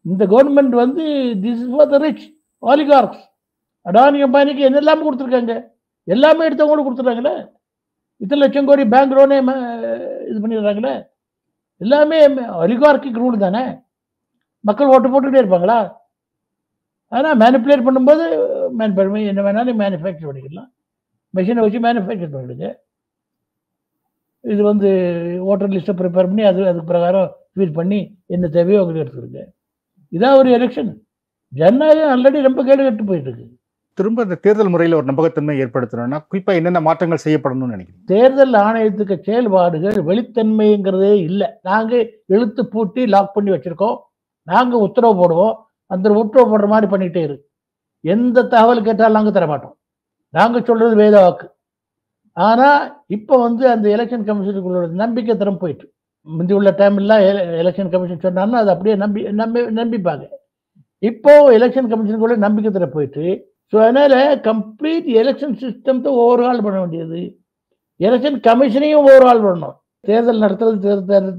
இந்த கவர்மெண்ட் வந்து this is for the rich oligarchs. Adani அம்பானிக்கு என்னெல்லாமே கொடுத்துருக்காங்க, எல்லாமே எடுத்தவங்களும் கொடுத்துட்றாங்களே. இத்தனை லட்சம் கோடி பேங்க் லோனே இது பண்ணிடுறாங்களே. எல்லாமே ஆலிகார்க்கிக் ரூல் தானே. மக்கள் ஓட்டு போட்டுக்கிட்டே இருப்பாங்களா? ஆனால் மேனிப்புலேட் பண்ணும்போது என்ன வேணாலும் மேனுஃபேக்சர் பண்ணிக்கலாம். மெஷினை வச்சு மேனுஃபேக்சர் பண்ணிடுங்க. இது வந்து ஓட்டர் லிஸ்ட்டை ப்ரிப்பேர் பண்ணி அதுக்கு பிரகாரம் ஃபீல் பண்ணி என்ன தேவையோ அவங்களுக்கு எடுத்துருங்க. இதான் ஒரு எலெக்ஷன். ஜனநாயகம் ஆல்ரெடி ரொம்ப கேடு கட்டு போயிட்டு இருக்கு. திரும்ப இந்த தேர்தல் முறையில் ஒரு நம்பகத்தன்மை ஏற்படுத்தணும்னா குறிப்பாக என்னென்ன மாற்றங்கள் செய்யப்படணும்னு நினைக்கிறேன்? தேர்தல் ஆணையத்துக்கு செயல்பாடுகள் வெளித்தன்மைங்கிறதே இல்லை. நாங்கள் இழுத்து பூட்டி லாக் பண்ணி வச்சிருக்கோம். நாங்கள் உத்தரவு போடுவோம். அந்த உத்தரவு போடுற மாதிரி பண்ணிகிட்டே இருக்கு. எந்த தகவல் கேட்டாலும் நாங்கள் தரமாட்டோம். நாங்கள் சொல்றது வேத வாக்கு. ஆனால் இப்போ வந்து அந்த எலெக்ஷன் கமிஷனுக்குள்ள நம்பிக்கை தரம் போயிட்டு, முந்தி உள்ள டைம்லாம் எலெக்ஷன் கமிஷன் சொன்னாங்கன்னா அது அப்படியே நம்பிப்பாங்க. இப்போ எலெக்ஷன் கமிஷனுக்குள்ள நம்பிக்கை தர போயிட்டு, ஸோ அதனால கம்ப்ளீட் எலெக்ஷன் சிஸ்டத்தை ஓவர்ஹால் பண்ண வேண்டியது. எலெக்ஷன் கமிஷனையும் ஓவர்ஹால் பண்ணணும். தேர்தல் நடத்துறது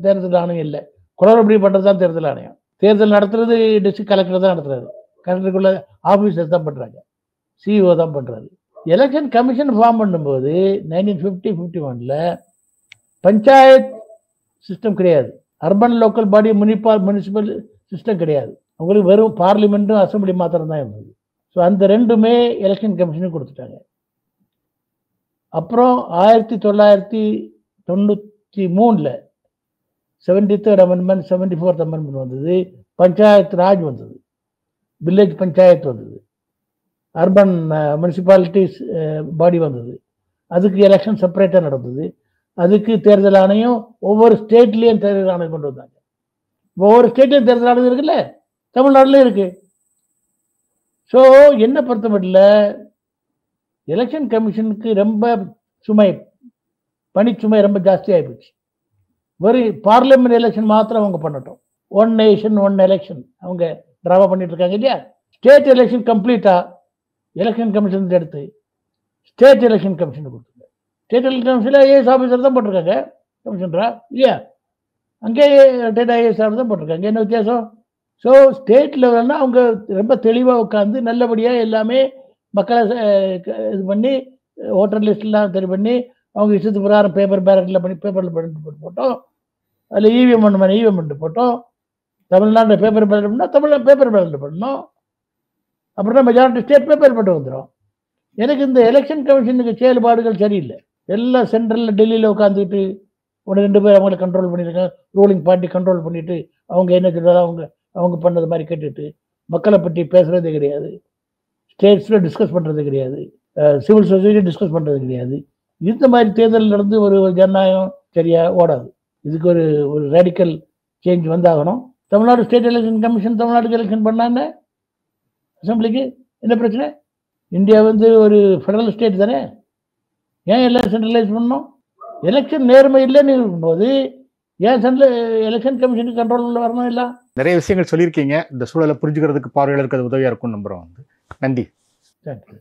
தேர்தல் ஆணையம் இல்லை, குளறுபடி பண்ணுறது தான் தேர்தல் ஆணையம். தேர்தல் நடத்துறது டிஸ்ட்ரிக்ட் கலெக்டர் தான் நடத்துறாரு. கலெக்டருக்குள்ள ஆஃபீஸர் தான் பண்ணுறாங்க, சிஇஓ தான் பண்ணுறாரு. எலெக்ஷன் கமிஷன் ஃபார்ம் பண்ணும்போது 1950-51 பஞ்சாயத் சிஸ்டம் கிடையாது. Urban local body municipal system கிடையாது. அவங்களுக்கு வெறும் பார்லிமெண்ட்டும் அசம்பிளி மாத்திரம் தான் இருந்தது. ஸோ அந்த ரெண்டுமே எலெக்ஷன் கமிஷனுக்கு கொடுத்துட்டாங்க. அப்புறம் 1993 73rd அமெண்ட்மெண்ட் 74th அமெண்ட்மெண்ட் வந்தது. பஞ்சாயத்து ராஜ் வந்தது, வில்லேஜ் பஞ்சாயத்து வந்தது, அர்பன் முனிசிபாலிட்டிஸ் பாடி வந்தது. அதுக்கு எலெக்ஷன் செப்பரேட்டாக நடந்தது. அதுக்கு தேர்தல் ஆணையம் ஒவ்வொரு ஸ்டேட்லேயும் தேர்தல் ஆணையம் கொண்டு வந்தாங்க. ஒவ்வொரு ஸ்டேட்லையும் தேர்தல் ஆணையம் இருக்குல்ல, தமிழ்நாடுலையும் இருக்கு. ஸோ என்ன பொறுத்த மட்டும் எலெக்ஷன் கமிஷனுக்கு ரொம்ப சுமை, பணிச்சுமை ரொம்ப ஜாஸ்தி ஆகிப்போச்சு. வெறும் பார்லிமெண்ட் எலெக்ஷன் மாத்திரம் அவங்க பண்ணட்டும். 1 நேஷன் 1 எலெக்ஷன் அவங்க ட்ராவா பண்ணிட்டு இருக்காங்க இல்லையா. ஸ்டேட் எலெக்ஷன் கம்ப்ளீட்டா எலெக்ஷன் கமிஷன் எடுத்து ஸ்டேட் எலெக்ஷன் கமிஷன் கொடுத்துருங்க. ஸ்டேட் எலெக்ஷன் கமிஷனில் ஐஏஎஸ் ஆஃபீஸர் தான் போட்டிருக்காங்க கமிஷனரா இல்லையா, அங்கேயே ரிட்டையர்ட் ஐஏஎஸ் ஆஃபீஸர் தான் போட்டிருக்காங்க. என்ன வித்தியாசம்? ஸோ ஸ்டேட் லெவல்னா அவங்க ரொம்ப தெளிவாக உட்காந்து நல்லபடியாக எல்லாமே மக்களை இது பண்ணி ஓட்டர் லிஸ்ட்லாம் சரி பண்ணி அவங்க இஷ்டத்துக்கு பிரகாரம் பேப்பர் பேலட்டில் பண்ணி பேப்பரில் பண்ணிட்டு போட்டோம். அதில் இவிஎம் பண்ண இவிஎம் பண்ணிட்டு போட்டோம். தமிழ்நாட்டில் பேப்பர் பேலட் பண்ணால் தமிழ்நாடு பேப்பர் பேலட்டில் பண்ணணும். அப்புறம் தான் மெஜாரிட்டி ஸ்டேட் பேப்பர் போட்டு வந்துடும். எனக்கு இந்த எலெக்ஷன் கமிஷனுக்கு செயல்பாடுகள் சரியில்லை. எல்லாம் சென்ட்ரலில் டெல்லியில் உட்காந்துட்டு 1-2 பேர் அவங்கள கண்ட்ரோல் பண்ணியிருக்காங்க. ரூலிங் பார்ட்டி கண்ட்ரோல் பண்ணிட்டு அவங்க என்ன சொல்கிறாரோ அவங்க பண்ணது மாதிரி கேட்டுட்டு மக்களை பற்றி பேசுகிறதே கிடையாது. ஸ்டேட்ஸில் டிஸ்கஸ் பண்ணுறது கிடையாது. சிவில் சொசைட்டி டிஸ்கஸ் பண்ணுறது கிடையாது. இந்த மாதிரி தேர்தல் நடந்து ஒரு ஜனநாயகம் சரியாக ஓடாது. இதுக்கு ஒரு ரேடிக்கல் சேஞ்ச் வந்தாகணும். தமிழ்நாடு ஸ்டேட் எலெக்ஷன் கமிஷன் தமிழ்நாட்டுக்கு எலெக்ஷன் பண்ணான்னு அசம்பிளிக்கு என்ன பிரச்சனை? இந்தியா ஒரு ஃபெடரல் ஸ்டேட் தானே, ஏன் எல்லாம் சென்ட்ரலைஸ் பண்ணணும்? எலெக்ஷன் நேர்மை இல்லைன்னு இருக்கும்போது ஏன் எலெக்ஷன் கமிஷனுக்கு கண்ட்ரோலில் வரணும்? இல்லை, நிறைய விஷயங்கள் சொல்லியிருக்கீங்க. இந்த சூழலை புரிஞ்சுக்கிறதுக்கு பார்வையாளருக்கு அது உதவியாக இருக்கும்னு நம்புகிறோம். நன்றி. தேங்க்யூ.